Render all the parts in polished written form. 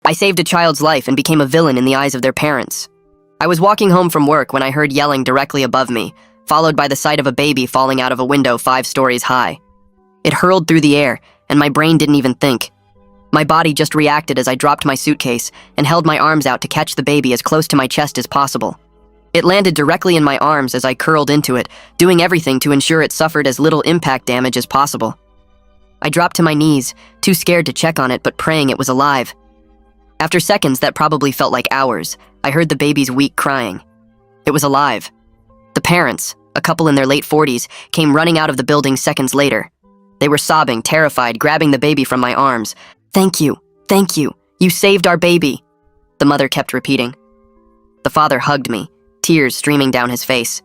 I saved a child's life and became a villain in the eyes of their parents. I was walking home from work when I heard yelling directly above me, followed by the sight of a baby falling out of a window 5 stories high. It hurled through the air, and my brain didn't even think. My body just reacted as I dropped my suitcase and held my arms out to catch the baby as close to my chest as possible. It landed directly in my arms as I curled into it, doing everything to ensure it suffered as little impact damage as possible. I dropped to my knees, too scared to check on it but praying it was alive. After seconds that probably felt like hours, I heard the baby's weak crying. It was alive. The parents, a couple in their late 40s, came running out of the building seconds later. They were sobbing, terrified, grabbing the baby from my arms. "Thank you, thank you, you saved our baby," the mother kept repeating. The father hugged me, tears streaming down his face.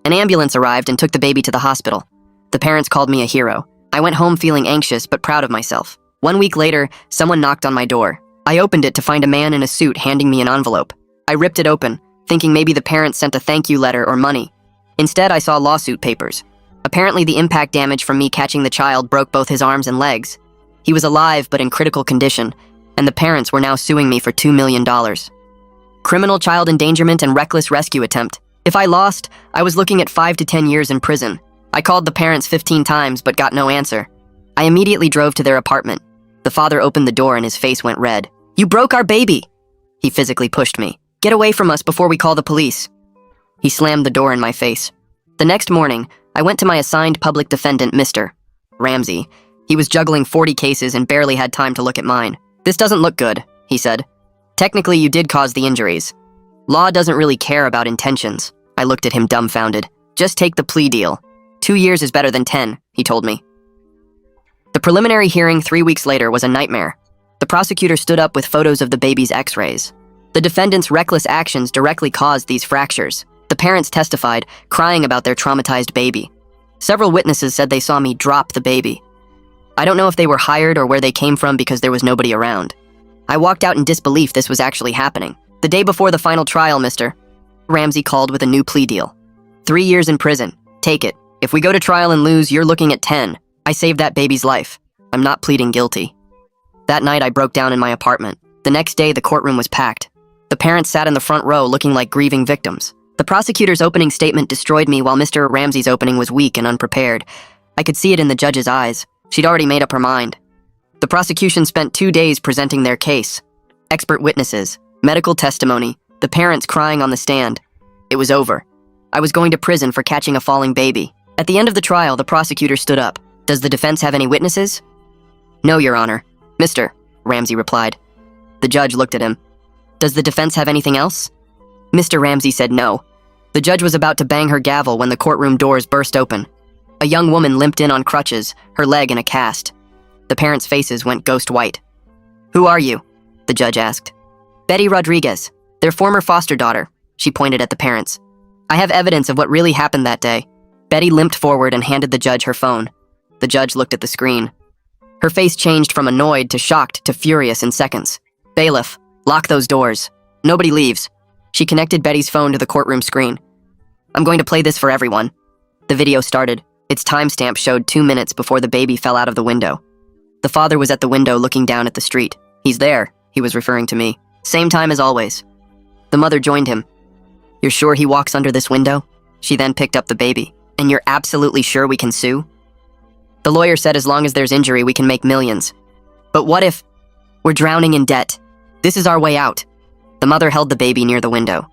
An ambulance arrived and took the baby to the hospital. The parents called me a hero. I went home feeling anxious but proud of myself. 1 week later, someone knocked on my door. I opened it to find a man in a suit handing me an envelope. I ripped it open, thinking maybe the parents sent a thank you letter or money. Instead, I saw lawsuit papers. Apparently, the impact damage from me catching the child broke both his arms and legs. He was alive but in critical condition, and the parents were now suing me for $2 million. Criminal child endangerment and reckless rescue attempt. If I lost, I was looking at 5 to 10 years in prison. I called the parents 15 times but got no answer. I immediately drove to their apartment. The father opened the door and his face went red. "You broke our baby!" He physically pushed me. "Get away from us before we call the police." He slammed the door in my face. The next morning, I went to my assigned public defendant, Mr. Ramsey. He was juggling 40 cases and barely had time to look at mine. "This doesn't look good," he said. "Technically, you did cause the injuries. Law doesn't really care about intentions." I looked at him dumbfounded. "Just take the plea deal. 2 years is better than 10, he told me. The preliminary hearing 3 weeks later was a nightmare. The prosecutor stood up with photos of the baby's x-rays. The defendant's reckless actions directly caused these fractures. The parents testified, crying about their traumatized baby. Several witnesses said they saw me drop the baby. I don't know if they were hired or where they came from because there was nobody around. I walked out in disbelief this was actually happening. The day before the final trial, Mr. Ramsey called with a new plea deal. 3 years in prison. Take it. If we go to trial and lose, you're looking at 10. I saved that baby's life. I'm not pleading guilty. That night, I broke down in my apartment. The next day, the courtroom was packed. The parents sat in the front row looking like grieving victims. The prosecutor's opening statement destroyed me while Mr. Ramsey's opening was weak and unprepared. I could see it in the judge's eyes. She'd already made up her mind. The prosecution spent 2 days presenting their case. Expert witnesses, medical testimony, the parents crying on the stand. It was over. I was going to prison for catching a falling baby. At the end of the trial, the prosecutor stood up. "Does the defense have any witnesses?" "No, Your Honor." "Mr. Ramsey replied. The judge looked at him. "Does the defense have anything else?" Mr. Ramsey said no. The judge was about to bang her gavel when the courtroom doors burst open. A young woman limped in on crutches, her leg in a cast. The parents' faces went ghost white. "Who are you?" the judge asked. "Betty Rodriguez, their former foster daughter," she pointed at the parents. "I have evidence of what really happened that day." Betty limped forward and handed the judge her phone. The judge looked at the screen. Her face changed from annoyed to shocked to furious in seconds. "Bailiff, lock those doors. Nobody leaves." She connected Betty's phone to the courtroom screen. "I'm going to play this for everyone." The video started. Its timestamp showed 2 minutes before the baby fell out of the window. The father was at the window looking down at the street. "He's there," he was referring to me. "Same time as always." The mother joined him. "You're sure he walks under this window?" She then picked up the baby. "And you're absolutely sure we can sue?" The lawyer said as long as there's injury, we can make millions. "But what if we're drowning in debt? This is our way out." The mother held the baby near the window.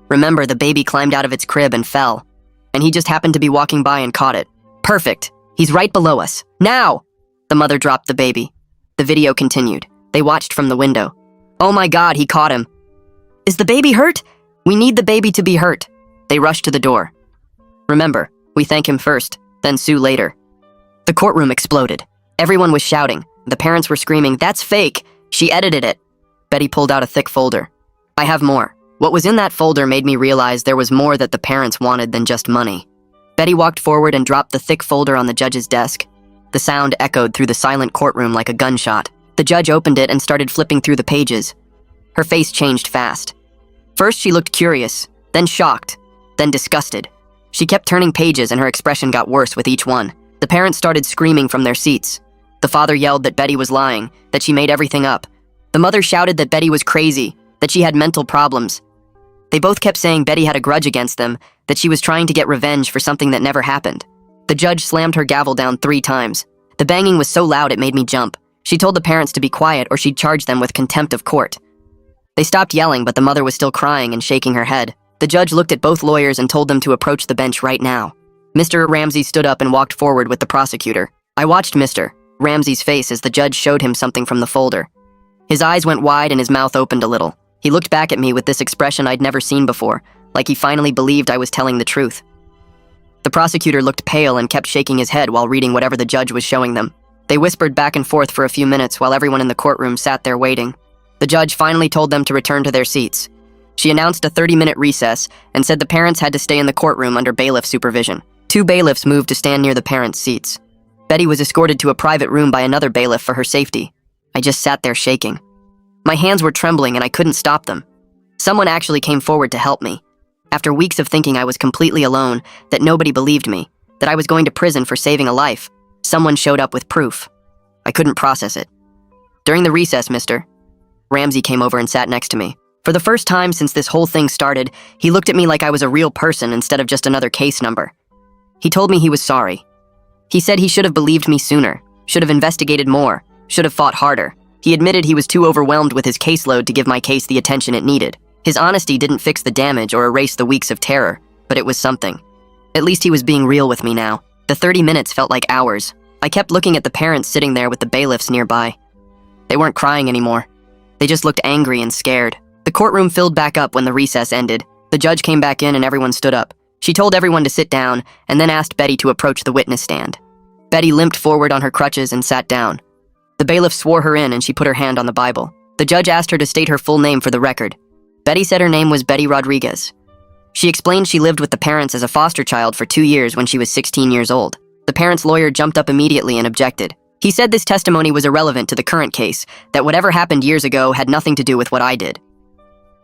"Remember, the baby climbed out of its crib and fell, and he just happened to be walking by and caught it. Perfect. He's right below us. Now!" The mother dropped the baby. The video continued. They watched from the window. "Oh my God, he caught him. Is the baby hurt? We need the baby to be hurt." They rushed to the door. "Remember, we thank him first, then sue later." The courtroom exploded. Everyone was shouting. The parents were screaming, "That's fake! She edited it!" Betty pulled out a thick folder. "I have more." What was in that folder made me realize there was more that the parents wanted than just money. Betty walked forward and dropped the thick folder on the judge's desk. The sound echoed through the silent courtroom like a gunshot. The judge opened it and started flipping through the pages. Her face changed fast. First, she looked curious, then shocked, then disgusted. She kept turning pages and her expression got worse with each one. The parents started screaming from their seats. The father yelled that Betty was lying, that she made everything up. The mother shouted that Betty was crazy, that she had mental problems. They both kept saying Betty had a grudge against them, that she was trying to get revenge for something that never happened. The judge slammed her gavel down 3 times. The banging was so loud it made me jump. She told the parents to be quiet or she'd charge them with contempt of court. They stopped yelling, but the mother was still crying and shaking her head. The judge looked at both lawyers and told them to approach the bench right now. Mr. Ramsey stood up and walked forward with the prosecutor. I watched Mr. Ramsey's face as the judge showed him something from the folder. His eyes went wide and his mouth opened a little. He looked back at me with this expression I'd never seen before, like he finally believed I was telling the truth. The prosecutor looked pale and kept shaking his head while reading whatever the judge was showing them. They whispered back and forth for a few minutes while everyone in the courtroom sat there waiting. The judge finally told them to return to their seats. She announced a 30-minute recess and said the parents had to stay in the courtroom under bailiff supervision. 2 bailiffs moved to stand near the parents' seats. Betty was escorted to a private room by another bailiff for her safety. I just sat there shaking. My hands were trembling and I couldn't stop them. Someone actually came forward to help me. After weeks of thinking I was completely alone, that nobody believed me, that I was going to prison for saving a life, someone showed up with proof. I couldn't process it. During the recess, Mr. Ramsey came over and sat next to me. For the first time since this whole thing started, he looked at me like I was a real person instead of just another case number. He told me he was sorry. He said he should have believed me sooner, should have investigated more, should have fought harder. He admitted he was too overwhelmed with his caseload to give my case the attention it needed. His honesty didn't fix the damage or erase the weeks of terror, but it was something. At least he was being real with me now. The 30 minutes felt like hours. I kept looking at the parents sitting there with the bailiffs nearby. They weren't crying anymore. They just looked angry and scared. The courtroom filled back up when the recess ended. The judge came back in and everyone stood up. She told everyone to sit down and then asked Betty to approach the witness stand. Betty limped forward on her crutches and sat down. The bailiff swore her in and she put her hand on the Bible. The judge asked her to state her full name for the record. Betty said her name was Betty Rodriguez. She explained she lived with the parents as a foster child for 2 years when she was 16 years old. The parents' lawyer jumped up immediately and objected. He said this testimony was irrelevant to the current case, that whatever happened years ago had nothing to do with what I did.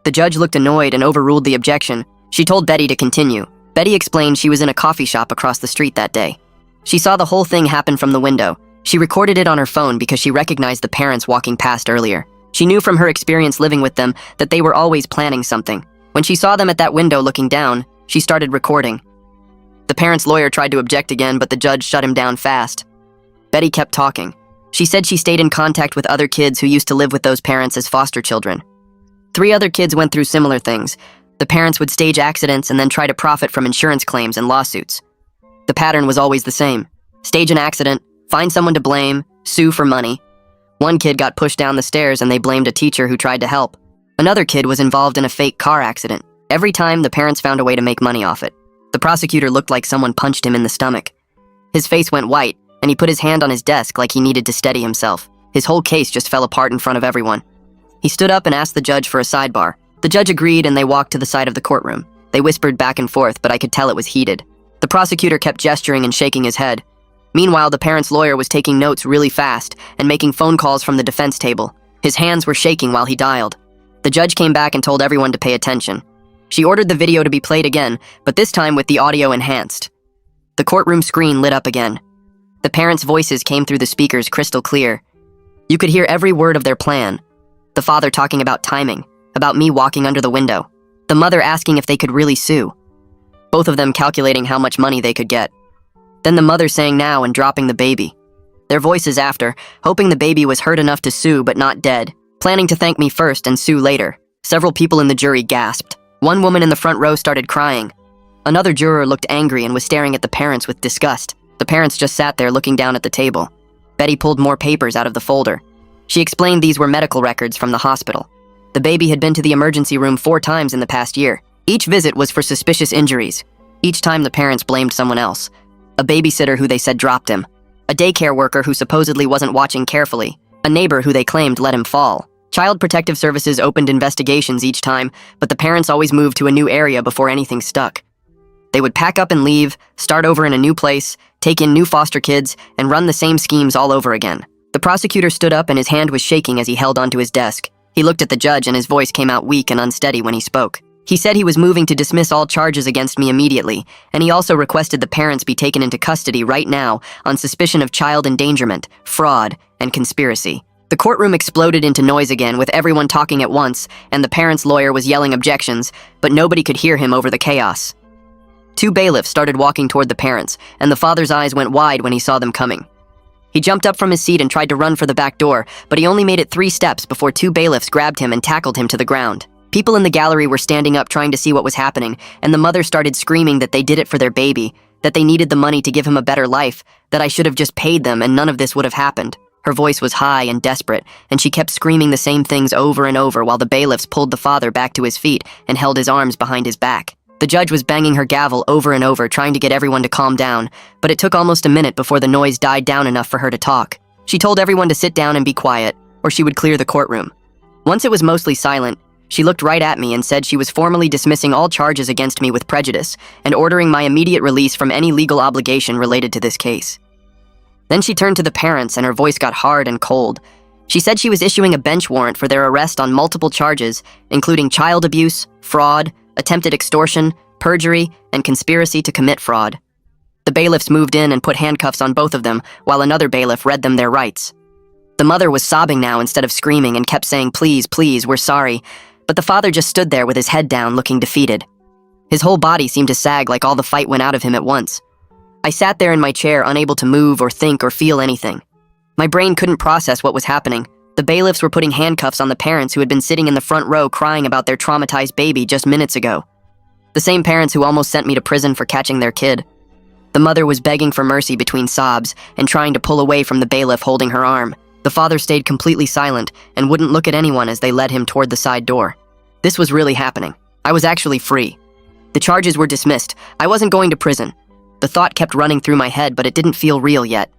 The judge looked annoyed and overruled the objection. She told Betty to continue. Betty explained she was in a coffee shop across the street that day. She saw the whole thing happen from the window. She recorded it on her phone because she recognized the parents walking past earlier. She knew from her experience living with them that they were always planning something. When she saw them at that window looking down, she started recording. The parents' lawyer tried to object again, but the judge shut him down fast. Betty kept talking. She said she stayed in contact with other kids who used to live with those parents as foster children. 3 other kids went through similar things. The parents would stage accidents and then try to profit from insurance claims and lawsuits. The pattern was always the same. Stage an accident, find someone to blame, sue for money. One kid got pushed down the stairs and they blamed a teacher who tried to help. Another kid was involved in a fake car accident. Every time, the parents found a way to make money off it. The prosecutor looked like someone punched him in the stomach. His face went white, and he put his hand on his desk like he needed to steady himself. His whole case just fell apart in front of everyone. He stood up and asked the judge for a sidebar. The judge agreed and they walked to the side of the courtroom. They whispered back and forth, but I could tell it was heated. The prosecutor kept gesturing and shaking his head. Meanwhile, the parents' lawyer was taking notes really fast and making phone calls from the defense table. His hands were shaking while he dialed. The judge came back and told everyone to pay attention. She ordered the video to be played again, but this time with the audio enhanced. The courtroom screen lit up again. The parents' voices came through the speakers crystal clear. You could hear every word of their plan. The father talking about timing, about me walking under the window. The mother asking if they could really sue. Both of them calculating how much money they could get. Then the mother saying now and dropping the baby. Their voices after, hoping the baby was hurt enough to sue but not dead, planning to thank me first and sue later. Several people in the jury gasped. One woman in the front row started crying. Another juror looked angry and was staring at the parents with disgust. The parents just sat there looking down at the table. Betty pulled more papers out of the folder. She explained these were medical records from the hospital. The baby had been to the emergency room 4 times in the past year. Each visit was for suspicious injuries. Each time the parents blamed someone else. A babysitter who they said dropped him. A daycare worker who supposedly wasn't watching carefully. A neighbor who they claimed let him fall. Child Protective Services opened investigations each time, but the parents always moved to a new area before anything stuck. They would pack up and leave, start over in a new place, take in new foster kids, and run the same schemes all over again. The prosecutor stood up and his hand was shaking as he held onto his desk. He looked at the judge and his voice came out weak and unsteady when he spoke. He said he was moving to dismiss all charges against me immediately, and he also requested the parents be taken into custody right now on suspicion of child endangerment, fraud, and conspiracy. The courtroom exploded into noise again, with everyone talking at once, and the parents' lawyer was yelling objections, but nobody could hear him over the chaos. Two bailiffs started walking toward the parents, and the father's eyes went wide when he saw them coming. He jumped up from his seat and tried to run for the back door, but he only made it 3 steps before 2 bailiffs grabbed him and tackled him to the ground. People in the gallery were standing up trying to see what was happening, and the mother started screaming that they did it for their baby, that they needed the money to give him a better life, that I should have just paid them and none of this would have happened. Her voice was high and desperate, and she kept screaming the same things over and over while the bailiffs pulled the father back to his feet and held his arms behind his back. The judge was banging her gavel over and over, trying to get everyone to calm down, but it took almost a minute before the noise died down enough for her to talk. She told everyone to sit down and be quiet, or she would clear the courtroom. Once it was mostly silent, she looked right at me and said she was formally dismissing all charges against me with prejudice and ordering my immediate release from any legal obligation related to this case. Then she turned to the parents and her voice got hard and cold. She said she was issuing a bench warrant for their arrest on multiple charges, including child abuse, fraud, attempted extortion, perjury, and conspiracy to commit fraud. The bailiffs moved in and put handcuffs on both of them, while another bailiff read them their rights. The mother was sobbing now instead of screaming and kept saying, "Please, please, we're sorry," but the father just stood there with his head down, looking defeated. His whole body seemed to sag like all the fight went out of him at once. I sat there in my chair, unable to move or think or feel anything. My brain couldn't process what was happening. The bailiffs were putting handcuffs on the parents who had been sitting in the front row crying about their traumatized baby just minutes ago. The same parents who almost sent me to prison for catching their kid. The mother was begging for mercy between sobs and trying to pull away from the bailiff holding her arm. The father stayed completely silent and wouldn't look at anyone as they led him toward the side door. This was really happening. I was actually free. The charges were dismissed. I wasn't going to prison. The thought kept running through my head, but it didn't feel real yet.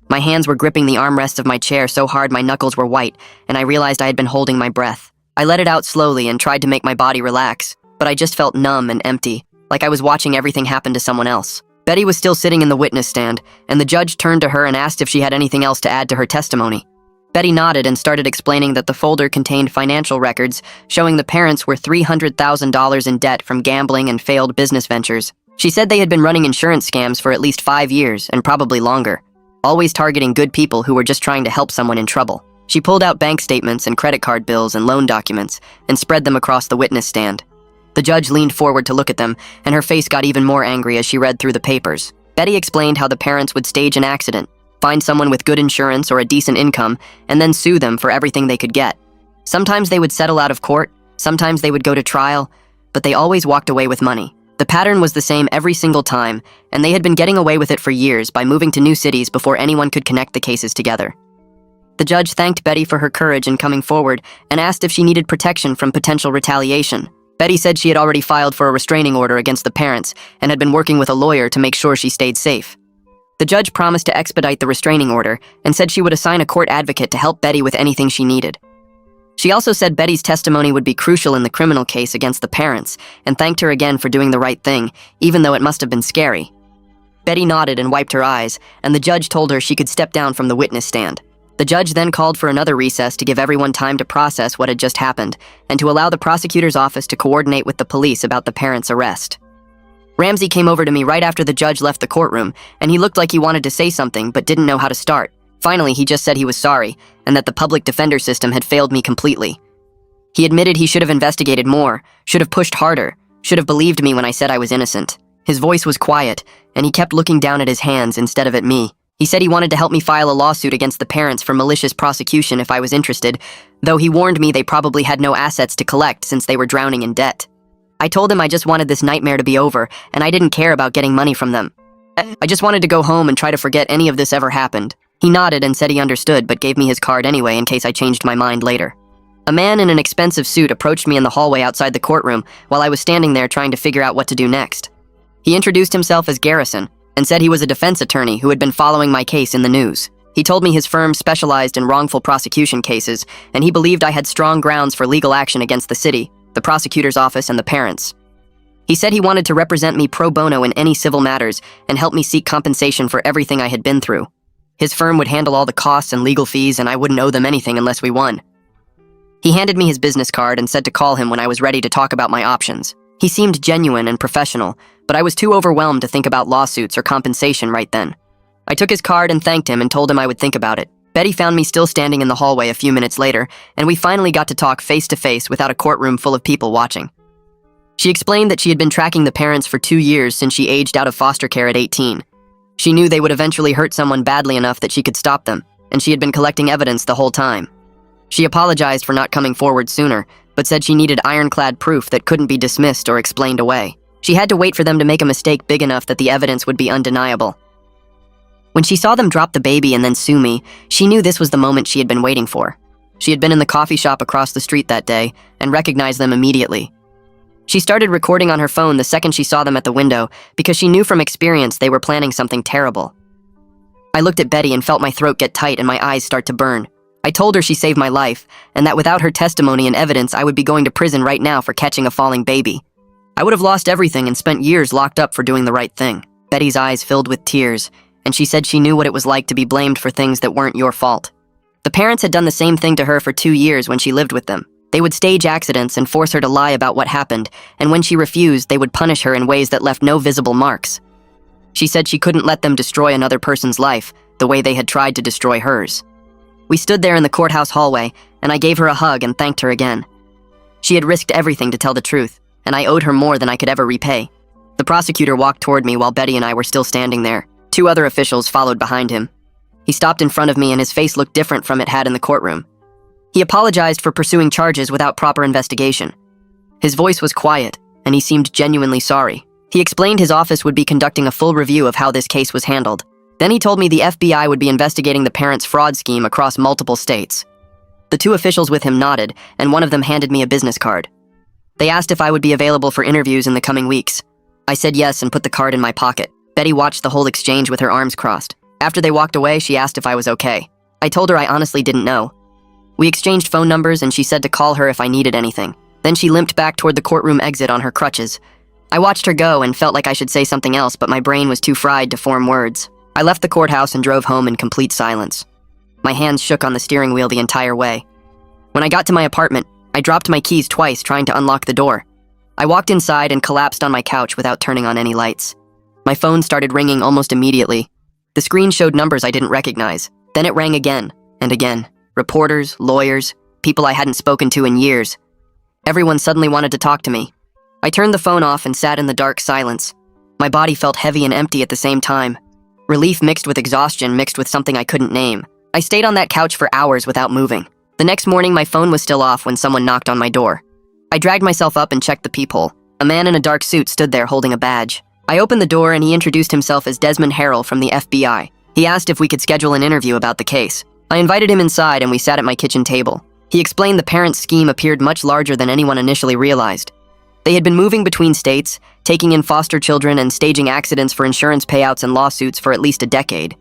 My hands were gripping the armrests of my chair so hard my knuckles were white, and I realized I had been holding my breath. I let it out slowly and tried to make my body relax, but I just felt numb and empty, like I was watching everything happen to someone else. Betty was still sitting in the witness stand, and the judge turned to her and asked if she had anything else to add to her testimony. Betty nodded and started explaining that the folder contained financial records showing the parents were $300,000 in debt from gambling and failed business ventures. She said they had been running insurance scams for at least 5 years, and probably longer, always targeting good people who were just trying to help someone in trouble. She pulled out bank statements and credit card bills and loan documents and spread them across the witness stand. The judge leaned forward to look at them, and her face got even more angry as she read through the papers. Betty explained how the parents would stage an accident, find someone with good insurance or a decent income, and then sue them for everything they could get. Sometimes they would settle out of court, sometimes they would go to trial, but they always walked away with money. The pattern was the same every single time, and they had been getting away with it for years by moving to new cities before anyone could connect the cases together. The judge thanked Betty for her courage in coming forward and asked if she needed protection from potential retaliation. Betty said she had already filed for a restraining order against the parents and had been working with a lawyer to make sure she stayed safe. The judge promised to expedite the restraining order and said she would assign a court advocate to help Betty with anything she needed. She also said Betty's testimony would be crucial in the criminal case against the parents and thanked her again for doing the right thing, even though it must have been scary. Betty nodded and wiped her eyes, and the judge told her she could step down from the witness stand. The judge then called for another recess to give everyone time to process what had just happened and to allow the prosecutor's office to coordinate with the police about the parents' arrest. Ramsey came over to me right after the judge left the courtroom, and he looked like he wanted to say something but didn't know how to start. Finally, he just said he was sorry and that the public defender system had failed me completely. He admitted he should have investigated more, should have pushed harder, should have believed me when I said I was innocent. His voice was quiet, and he kept looking down at his hands instead of at me. He said he wanted to help me file a lawsuit against the parents for malicious prosecution if I was interested, though he warned me they probably had no assets to collect since they were drowning in debt. I told him I just wanted this nightmare to be over, and I didn't care about getting money from them. I just wanted to go home and try to forget any of this ever happened. He nodded and said he understood, but gave me his card anyway in case I changed my mind later. A man in an expensive suit approached me in the hallway outside the courtroom while I was standing there trying to figure out what to do next. He introduced himself as Garrison and said he was a defense attorney who had been following my case in the news. He told me his firm specialized in wrongful prosecution cases, and he believed I had strong grounds for legal action against the city, the prosecutor's office, and the parents. He said he wanted to represent me pro bono in any civil matters and help me seek compensation for everything I had been through. His firm would handle all the costs and legal fees, and I wouldn't owe them anything unless we won. He handed me his business card and said to call him when I was ready to talk about my options. He seemed genuine and professional, but I was too overwhelmed to think about lawsuits or compensation right then. I took his card and thanked him and told him I would think about it. Betty found me still standing in the hallway a few minutes later, and we finally got to talk face to face without a courtroom full of people watching. She explained that she had been tracking the parents for 2 years since she aged out of foster care at 18. She knew they would eventually hurt someone badly enough that she could stop them, and she had been collecting evidence the whole time. She apologized for not coming forward sooner, but said she needed ironclad proof that couldn't be dismissed or explained away. She had to wait for them to make a mistake big enough that the evidence would be undeniable. When she saw them drop the baby and then sue me, she knew this was the moment she had been waiting for. She had been in the coffee shop across the street that day and recognized them immediately. She started recording on her phone the second she saw them at the window because she knew from experience they were planning something terrible. I looked at Betty and felt my throat get tight and my eyes start to burn. I told her she saved my life, and that without her testimony and evidence I would be going to prison right now for catching a falling baby. I would have lost everything and spent years locked up for doing the right thing. Betty's eyes filled with tears, and she said she knew what it was like to be blamed for things that weren't your fault. The parents had done the same thing to her for 2 years when she lived with them. They would stage accidents and force her to lie about what happened, and when she refused, they would punish her in ways that left no visible marks. She said she couldn't let them destroy another person's life the way they had tried to destroy hers. We stood there in the courthouse hallway, and I gave her a hug and thanked her again. She had risked everything to tell the truth, and I owed her more than I could ever repay. The prosecutor walked toward me while Betty and I were still standing there. 2 other officials followed behind him. He stopped in front of me and his face looked different from it had in the courtroom. He apologized for pursuing charges without proper investigation. His voice was quiet, and he seemed genuinely sorry. He explained his office would be conducting a full review of how this case was handled. Then he told me the FBI would be investigating the parents' fraud scheme across multiple states. The 2 officials with him nodded, and one of them handed me a business card. They asked if I would be available for interviews in the coming weeks. I said yes and put the card in my pocket. Betty watched the whole exchange with her arms crossed. After they walked away, she asked if I was okay. I told her I honestly didn't know. We exchanged phone numbers and she said to call her if I needed anything. Then she limped back toward the courtroom exit on her crutches. I watched her go and felt like I should say something else, but my brain was too fried to form words. I left the courthouse and drove home in complete silence. My hands shook on the steering wheel the entire way. When I got to my apartment, I dropped my keys twice trying to unlock the door. I walked inside and collapsed on my couch without turning on any lights. My phone started ringing almost immediately. The screen showed numbers I didn't recognize. Then it rang again and again. Reporters, lawyers, people I hadn't spoken to in years. Everyone suddenly wanted to talk to me. I turned the phone off and sat in the dark silence. My body felt heavy and empty at the same time. Relief mixed with exhaustion mixed with something I couldn't name. I stayed on that couch for hours without moving. The next morning, my phone was still off when someone knocked on my door. I dragged myself up and checked the peephole. A man in a dark suit stood there holding a badge. I opened the door and he introduced himself as Desmond Harrell from the FBI. He asked if we could schedule an interview about the case. I invited him inside and we sat at my kitchen table. He explained the parents' scheme appeared much larger than anyone initially realized. They had been moving between states, taking in foster children and staging accidents for insurance payouts and lawsuits for at least a decade.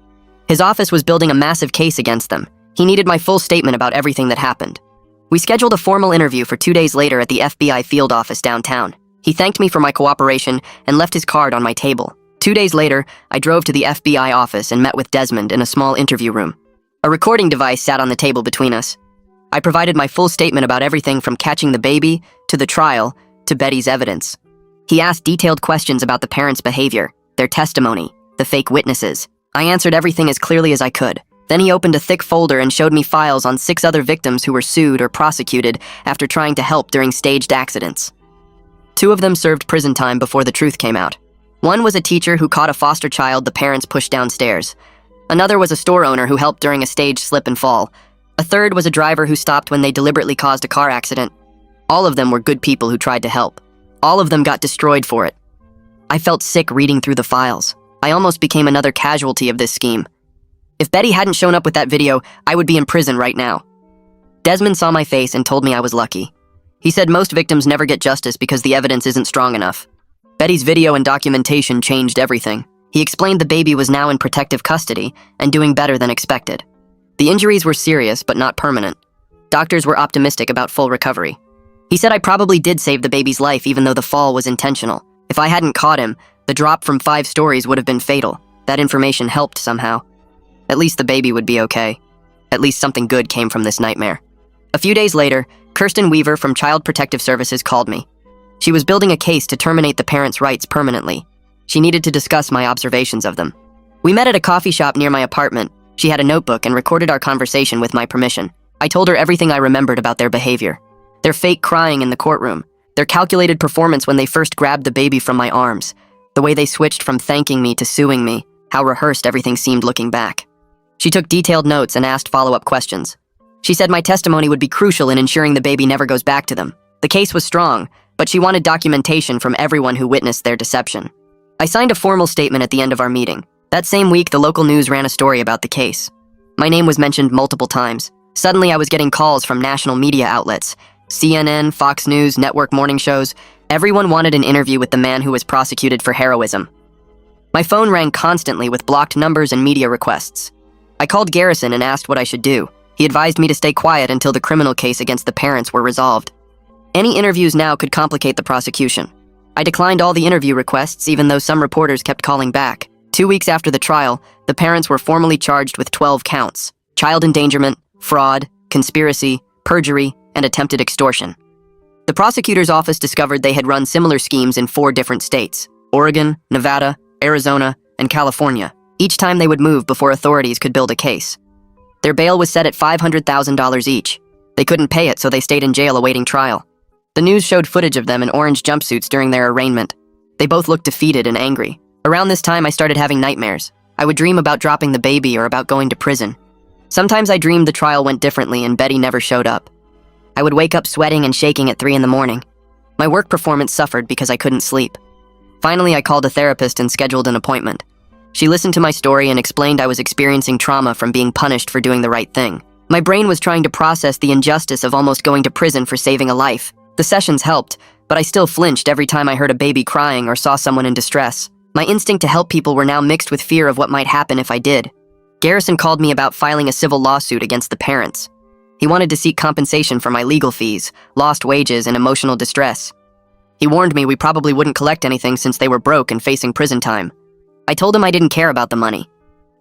His office was building a massive case against them. He needed my full statement about everything that happened. We scheduled a formal interview for 2 days later at the FBI field office downtown. He thanked me for my cooperation and left his card on my table. 2 days later, I drove to the FBI office and met with Desmond in a small interview room. A recording device sat on the table between us. I provided my full statement about everything from catching the baby, to the trial, to Betty's evidence. He asked detailed questions about the parents' behavior, their testimony, the fake witnesses. I answered everything as clearly as I could. Then he opened a thick folder and showed me files on 6 other victims who were sued or prosecuted after trying to help during staged accidents. 2 of them served prison time before the truth came out. One was a teacher who caught a foster child the parents pushed downstairs. Another was a store owner who helped during a staged slip and fall. A third was a driver who stopped when they deliberately caused a car accident. All of them were good people who tried to help. All of them got destroyed for it. I felt sick reading through the files. I almost became another casualty of this scheme. If Betty hadn't shown up with that video, I would be in prison right now. Desmond saw my face and told me I was lucky. He said most victims never get justice because the evidence isn't strong enough. Betty's video and documentation changed everything. He explained the baby was now in protective custody and doing better than expected. The injuries were serious but not permanent. Doctors were optimistic about full recovery. He said I probably did save the baby's life even though the fall was intentional. If I hadn't caught him, the drop from 5 stories would have been fatal. That information helped somehow. At least the baby would be okay. At least something good came from this nightmare. A few days later, Kirsten Weaver from Child Protective Services called me. She was building a case to terminate the parents' rights permanently. She needed to discuss my observations of them. We met at a coffee shop near my apartment, She had a notebook and recorded our conversation with my permission. I told her everything I remembered about their behavior. Their fake crying in the courtroom, their calculated performance when they first grabbed the baby from my arms, the way they switched from thanking me to suing me, how rehearsed everything seemed looking back. She took detailed notes and asked follow-up questions. She said my testimony would be crucial in ensuring the baby never goes back to them. The case was strong, but she wanted documentation from everyone who witnessed their deception. I signed a formal statement at the end of our meeting. That same week, the local news ran a story about the case. My name was mentioned multiple times. Suddenly, I was getting calls from national media outlets. CNN, Fox News, network morning shows. Everyone wanted an interview with the man who was prosecuted for heroism. My phone rang constantly with blocked numbers and media requests. I called Garrison and asked what I should do. He advised me to stay quiet until the criminal case against the parents were resolved. Any interviews now could complicate the prosecution. I declined all the interview requests, even though some reporters kept calling back. 2 weeks after the trial, the parents were formally charged with 12 counts: child endangerment, fraud, conspiracy, perjury, and attempted extortion. The prosecutor's office discovered they had run similar schemes in 4 different states: Oregon, Nevada, Arizona, and California. Each time they would move before authorities could build a case. Their bail was set at $500,000 each. They couldn't pay it, so they stayed in jail awaiting trial. The news showed footage of them in orange jumpsuits during their arraignment. They both looked defeated and angry. Around this time, I started having nightmares. I would dream about dropping the baby or about going to prison. Sometimes I dreamed the trial went differently and Betty never showed up. I would wake up sweating and shaking at 3 in the morning. My work performance suffered because I couldn't sleep. Finally, I called a therapist and scheduled an appointment. She listened to my story and explained I was experiencing trauma from being punished for doing the right thing. My brain was trying to process the injustice of almost going to prison for saving a life. The sessions helped, but I still flinched every time I heard a baby crying or saw someone in distress. My instinct to help people were now mixed with fear of what might happen if I did. Garrison called me about filing a civil lawsuit against the parents. He wanted to seek compensation for my legal fees, lost wages, and emotional distress. He warned me we probably wouldn't collect anything since they were broke and facing prison time. I told him I didn't care about the money.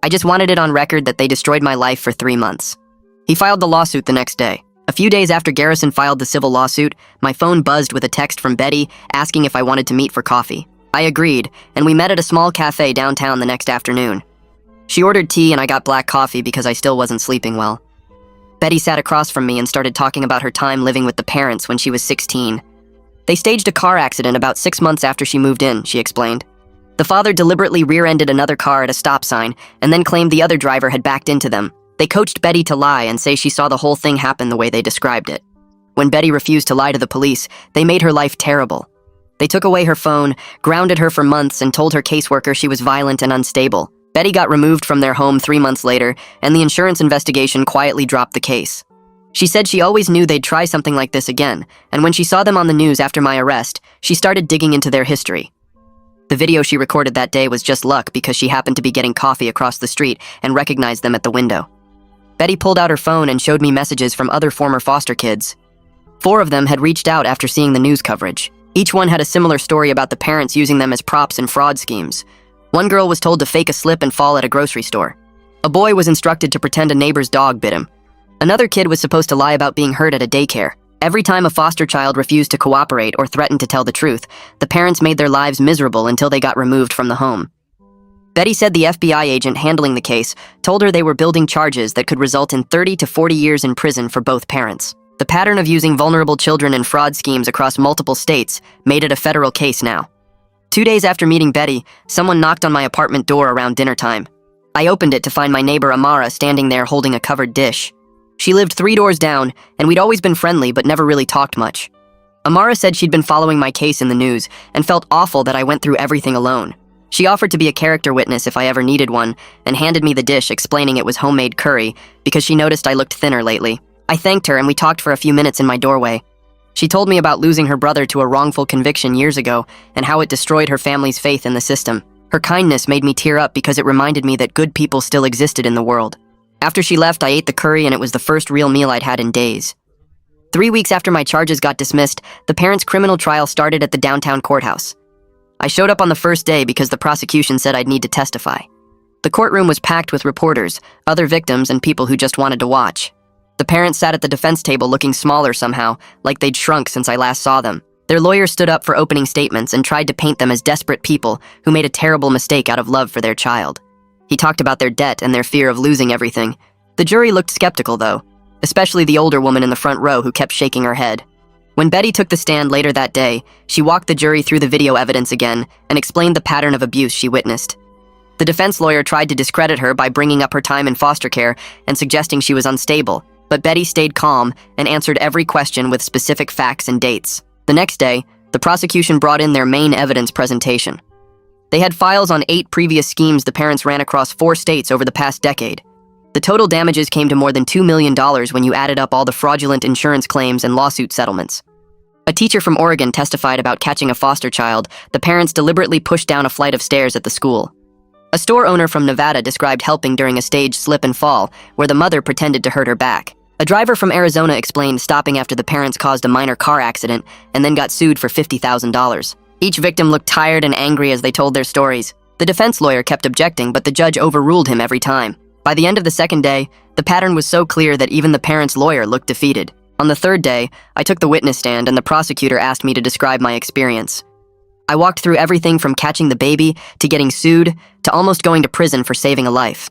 I just wanted it on record that they destroyed my life for 3 months. He filed the lawsuit the next day. A few days after Garrison filed the civil lawsuit, my phone buzzed with a text from Betty asking if I wanted to meet for coffee. I agreed, and we met at a small cafe downtown the next afternoon. She ordered tea and I got black coffee because I still wasn't sleeping well. Betty sat across from me and started talking about her time living with the parents when she was 16. They staged a car accident about 6 months after she moved in, she explained. The father deliberately rear-ended another car at a stop sign and then claimed the other driver had backed into them. They coached Betty to lie and say she saw the whole thing happen the way they described it. When Betty refused to lie to the police, they made her life terrible. They took away her phone, grounded her for months, and told her caseworker she was violent and unstable. Betty got removed from their home 3 months later, and the insurance investigation quietly dropped the case. She said she always knew they'd try something like this again, and when she saw them on the news after my arrest, she started digging into their history. The video she recorded that day was just luck because she happened to be getting coffee across the street and recognized them at the window. Betty pulled out her phone and showed me messages from other former foster kids. 4 of them had reached out after seeing the news coverage. Each one had a similar story about the parents using them as props in fraud schemes. One girl was told to fake a slip and fall at a grocery store. A boy was instructed to pretend a neighbor's dog bit him. Another kid was supposed to lie about being hurt at a daycare. Every time a foster child refused to cooperate or threatened to tell the truth, the parents made their lives miserable until they got removed from the home. Betty said the FBI agent handling the case told her they were building charges that could result in 30 to 40 years in prison for both parents. The pattern of using vulnerable children in fraud schemes across multiple states made it a federal case now. 2 days after meeting Betty, someone knocked on my apartment door around dinner time. I opened it to find my neighbor Amara standing there holding a covered dish. She lived 3 doors down, and we'd always been friendly but never really talked much. Amara said she'd been following my case in the news and felt awful that I went through everything alone. She offered to be a character witness if I ever needed one and handed me the dish explaining it was homemade curry because she noticed I looked thinner lately. I thanked her and we talked for a few minutes in my doorway. She told me about losing her brother to a wrongful conviction years ago and how it destroyed her family's faith in the system. Her kindness made me tear up because it reminded me that good people still existed in the world. After she left, I ate the curry and it was the first real meal I'd had in days. 3 weeks after my charges got dismissed, the parents' criminal trial started at the downtown courthouse. I showed up on the first day because the prosecution said I'd need to testify. The courtroom was packed with reporters, other victims, and people who just wanted to watch. The parents sat at the defense table looking smaller somehow, like they'd shrunk since I last saw them. Their lawyers stood up for opening statements and tried to paint them as desperate people who made a terrible mistake out of love for their child. He talked about their debt and their fear of losing everything. The jury looked skeptical, though, especially the older woman in the front row who kept shaking her head. When Betty took the stand later that day, she walked the jury through the video evidence again and explained the pattern of abuse she witnessed. The defense lawyer tried to discredit her by bringing up her time in foster care and suggesting she was unstable, but Betty stayed calm and answered every question with specific facts and dates. The next day, the prosecution brought in their main evidence presentation. They had files on 8 previous schemes the parents ran across 4 states over the past decade. The total damages came to more than $2 million when you added up all the fraudulent insurance claims and lawsuit settlements. A teacher from Oregon testified about catching a foster child the parents deliberately pushed down a flight of stairs at the school. A store owner from Nevada described helping during a staged slip and fall where the mother pretended to hurt her back. A driver from Arizona explained stopping after the parents caused a minor car accident and then got sued for $50,000. Each victim looked tired and angry as they told their stories. The defense lawyer kept objecting, but the judge overruled him every time. By the end of the second day, the pattern was so clear that even the parents' lawyer looked defeated. On the third day, I took the witness stand and the prosecutor asked me to describe my experience. I walked through everything from catching the baby to getting sued to almost going to prison for saving a life.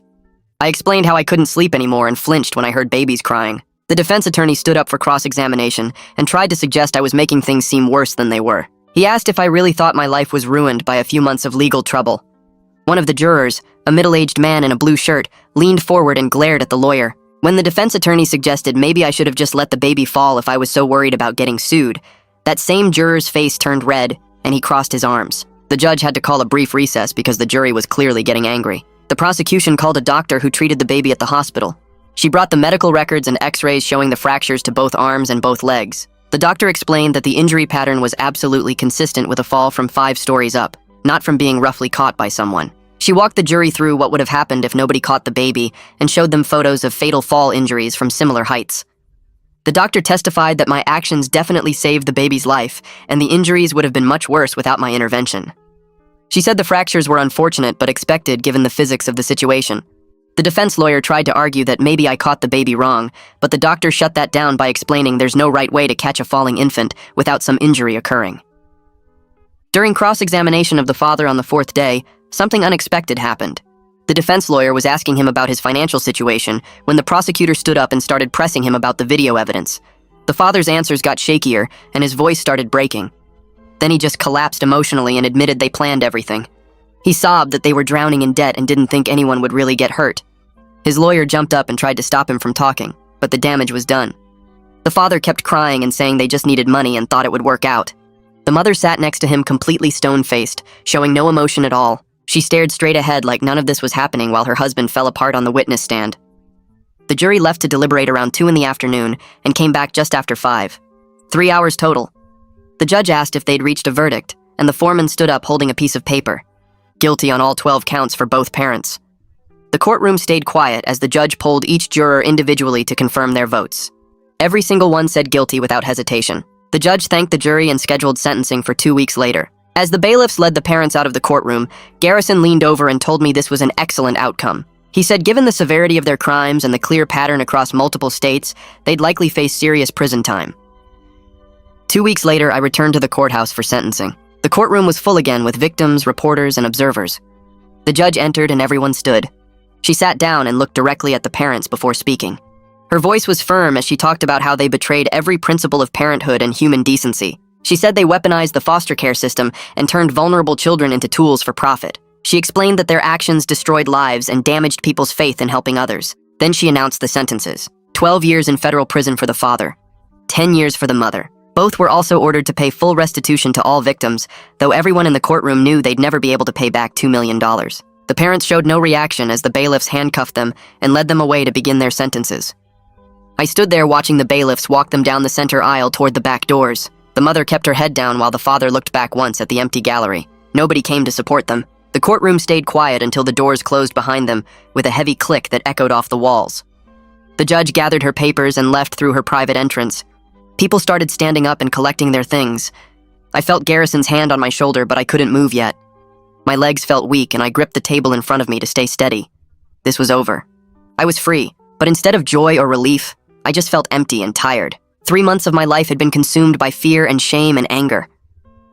I explained how I couldn't sleep anymore and flinched when I heard babies crying. The defense attorney stood up for cross-examination and tried to suggest I was making things seem worse than they were. He asked if I really thought my life was ruined by a few months of legal trouble. One of the jurors, a middle-aged man in a blue shirt, leaned forward and glared at the lawyer. When the defense attorney suggested maybe I should have just let the baby fall if I was so worried about getting sued, that same juror's face turned red and he crossed his arms. The judge had to call a brief recess because the jury was clearly getting angry. The prosecution called a doctor who treated the baby at the hospital. She brought the medical records and x-rays showing the fractures to both arms and both legs. The doctor explained that the injury pattern was absolutely consistent with a fall from 5 stories up, not from being roughly caught by someone. She walked the jury through what would have happened if nobody caught the baby and showed them photos of fatal fall injuries from similar heights. The doctor testified that my actions definitely saved the baby's life, and the injuries would have been much worse without my intervention. She said the fractures were unfortunate but expected given the physics of the situation. The defense lawyer tried to argue that maybe I caught the baby wrong, but the doctor shut that down by explaining there's no right way to catch a falling infant without some injury occurring. During cross-examination of the father on the 4th day, something unexpected happened. The defense lawyer was asking him about his financial situation when the prosecutor stood up and started pressing him about the video evidence. The father's answers got shakier and his voice started breaking. Then he just collapsed emotionally and admitted they planned everything. He sobbed that they were drowning in debt and didn't think anyone would really get hurt. His lawyer jumped up and tried to stop him from talking, but the damage was done. The father kept crying and saying they just needed money and thought it would work out. The mother sat next to him completely stone-faced, showing no emotion at all. She stared straight ahead like none of this was happening while her husband fell apart on the witness stand. The jury left to deliberate around 2 in the afternoon and came back just after 5. 3 hours total. The judge asked if they'd reached a verdict, and the foreman stood up holding a piece of paper. Guilty on all 12 counts for both parents. The courtroom stayed quiet as the judge polled each juror individually to confirm their votes. Every single one said guilty without hesitation. The judge thanked the jury and scheduled sentencing for 2 weeks later. As the bailiffs led the parents out of the courtroom, Garrison leaned over and told me this was an excellent outcome. He said given the severity of their crimes and the clear pattern across multiple states, they'd likely face serious prison time. 2 weeks later, I returned to the courthouse for sentencing. The courtroom was full again with victims, reporters, and observers. The judge entered and everyone stood. She sat down and looked directly at the parents before speaking. Her voice was firm as she talked about how they betrayed every principle of parenthood and human decency. She said they weaponized the foster care system and turned vulnerable children into tools for profit. She explained that their actions destroyed lives and damaged people's faith in helping others. Then she announced the sentences. 12 years in federal prison for the father. 10 years for the mother. Both were also ordered to pay full restitution to all victims, though everyone in the courtroom knew they'd never be able to pay back $2 million. The parents showed no reaction as the bailiffs handcuffed them and led them away to begin their sentences. I stood there watching the bailiffs walk them down the center aisle toward the back doors. The mother kept her head down while the father looked back once at the empty gallery. Nobody came to support them. The courtroom stayed quiet until the doors closed behind them with a heavy click that echoed off the walls. The judge gathered her papers and left through her private entrance. People started standing up and collecting their things. I felt Garrison's hand on my shoulder, but I couldn't move yet. My legs felt weak and I gripped the table in front of me to stay steady. This was over. I was free, but instead of joy or relief, I just felt empty and tired. 3 months of my life had been consumed by fear and shame and anger.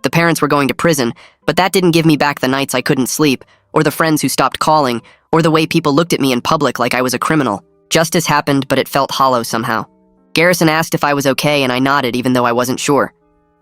The parents were going to prison, but that didn't give me back the nights I couldn't sleep, or the friends who stopped calling, or the way people looked at me in public like I was a criminal. Justice happened, but it felt hollow somehow. Garrison asked if I was okay, and I nodded even though I wasn't sure.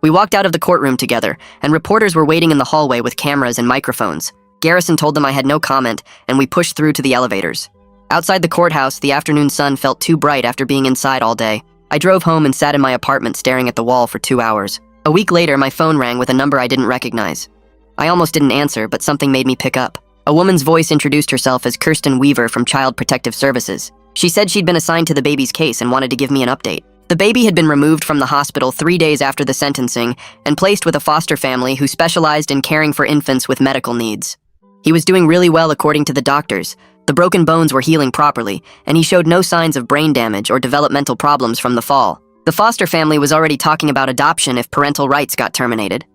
We walked out of the courtroom together, and reporters were waiting in the hallway with cameras and microphones. Garrison told them I had no comment, and we pushed through to the elevators. Outside the courthouse, the afternoon sun felt too bright after being inside all day. I drove home and sat in my apartment staring at the wall for 2 hours. A week later, my phone rang with a number I didn't recognize. I almost didn't answer, but something made me pick up. A woman's voice introduced herself as Kirsten Weaver from Child Protective Services. She said she'd been assigned to the baby's case and wanted to give me an update. The baby had been removed from the hospital 3 days after the sentencing and placed with a foster family who specialized in caring for infants with medical needs. He was doing really well according to the doctors. The broken bones were healing properly, and he showed no signs of brain damage or developmental problems from the fall. The foster family was already talking about adoption if parental rights got terminated.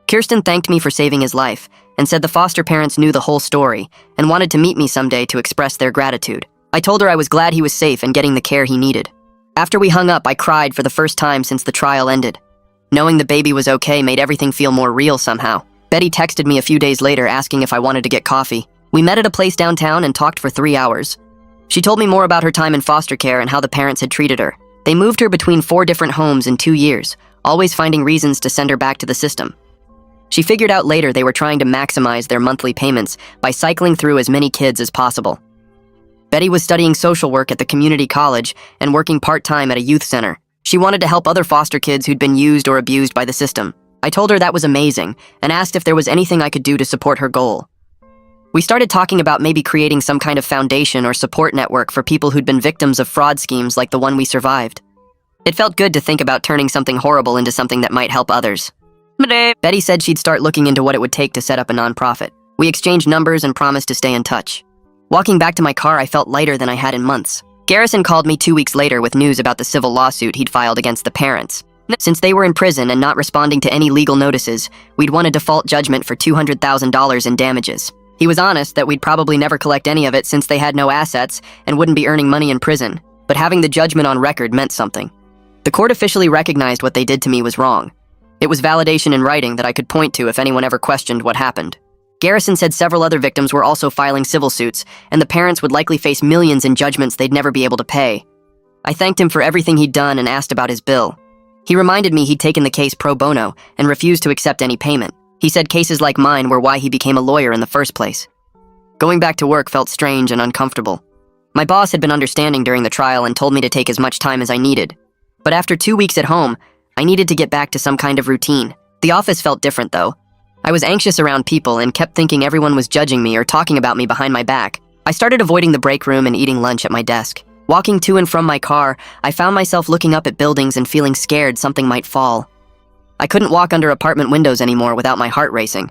Kirsten thanked me for saving his life and said the foster parents knew the whole story and wanted to meet me someday to express their gratitude. I told her I was glad he was safe and getting the care he needed. After we hung up, I cried for the first time since the trial ended. Knowing the baby was okay made everything feel more real somehow. Betty texted me a few days later asking if I wanted to get coffee. We met at a place downtown and talked for 3 hours. She told me more about her time in foster care and how the parents had treated her. They moved her between 4 different homes in 2 years, always finding reasons to send her back to the system. She figured out later they were trying to maximize their monthly payments by cycling through as many kids as possible. Betty was studying social work at the community college and working part-time at a youth center. She wanted to help other foster kids who'd been used or abused by the system. I told her that was amazing and asked if there was anything I could do to support her goal. We started talking about maybe creating some kind of foundation or support network for people who'd been victims of fraud schemes like the one we survived. It felt good to think about turning something horrible into something that might help others. Betty said she'd start looking into what it would take to set up a nonprofit. We exchanged numbers and promised to stay in touch. Walking back to my car, I felt lighter than I had in months. Garrison called me 2 weeks later with news about the civil lawsuit he'd filed against the parents. Since they were in prison and not responding to any legal notices, we'd won a default judgment for $200,000 in damages. He was honest that we'd probably never collect any of it since they had no assets and wouldn't be earning money in prison, but having the judgment on record meant something. The court officially recognized what they did to me was wrong. It was validation in writing that I could point to if anyone ever questioned what happened. Garrison said several other victims were also filing civil suits, and the parents would likely face millions in judgments they'd never be able to pay. I thanked him for everything he'd done and asked about his bill. He reminded me he'd taken the case pro bono and refused to accept any payment. He said cases like mine were why he became a lawyer in the first place. Going back to work felt strange and uncomfortable. My boss had been understanding during the trial and told me to take as much time as I needed. But after 2 weeks at home, I needed to get back to some kind of routine. The office felt different, though. I was anxious around people and kept thinking everyone was judging me or talking about me behind my back. I started avoiding the break room and eating lunch at my desk. Walking to and from my car, I found myself looking up at buildings and feeling scared something might fall. I couldn't walk under apartment windows anymore without my heart racing.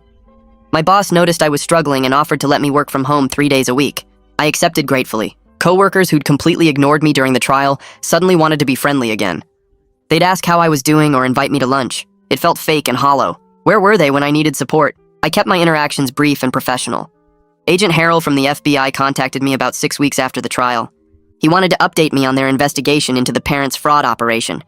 My boss noticed I was struggling and offered to let me work from home 3 days a week. I accepted gratefully. Coworkers who'd completely ignored me during the trial suddenly wanted to be friendly again. They'd ask how I was doing or invite me to lunch. It felt fake and hollow. Where were they when I needed support? I kept my interactions brief and professional. Agent Harrell from the FBI contacted me about 6 weeks after the trial. He wanted to update me on their investigation into the parents' fraud operation.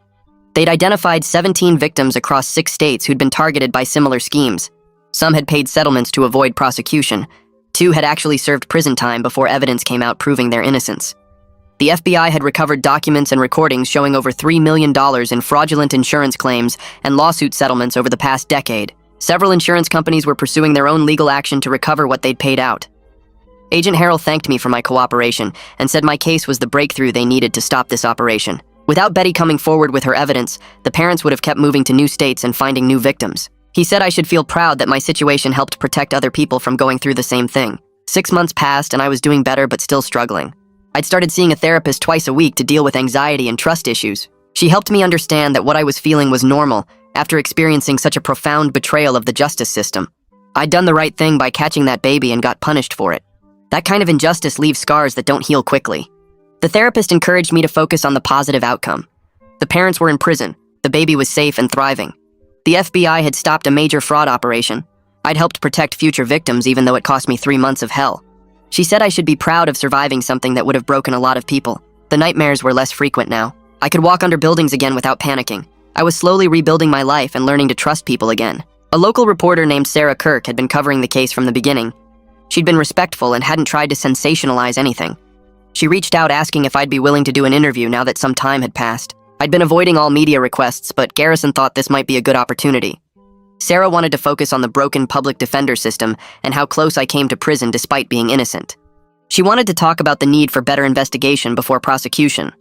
They'd identified 17 victims across 6 states who'd been targeted by similar schemes. Some had paid settlements to avoid prosecution. 2 had actually served prison time before evidence came out proving their innocence. The FBI had recovered documents and recordings showing over $3 million in fraudulent insurance claims and lawsuit settlements over the past decade. Several insurance companies were pursuing their own legal action to recover what they'd paid out. Agent Harrell thanked me for my cooperation and said my case was the breakthrough they needed to stop this operation. Without Betty coming forward with her evidence, the parents would have kept moving to new states and finding new victims. He said I should feel proud that my situation helped protect other people from going through the same thing. 6 months passed and I was doing better but still struggling. I'd started seeing a therapist twice a week to deal with anxiety and trust issues. She helped me understand that what I was feeling was normal after experiencing such a profound betrayal of the justice system. I'd done the right thing by catching that baby and got punished for it. That kind of injustice leaves scars that don't heal quickly. The therapist encouraged me to focus on the positive outcome. The parents were in prison. The baby was safe and thriving. The FBI had stopped a major fraud operation. I'd helped protect future victims even though it cost me 3 months of hell. She said I should be proud of surviving something that would have broken a lot of people. The nightmares were less frequent now. I could walk under buildings again without panicking. I was slowly rebuilding my life and learning to trust people again. A local reporter named Sarah Kirk had been covering the case from the beginning. She'd been respectful and hadn't tried to sensationalize anything. She reached out asking if I'd be willing to do an interview now that some time had passed. I'd been avoiding all media requests, but Garrison thought this might be a good opportunity. Sarah wanted to focus on the broken public defender system and how close I came to prison despite being innocent. She wanted to talk about the need for better investigation before prosecution.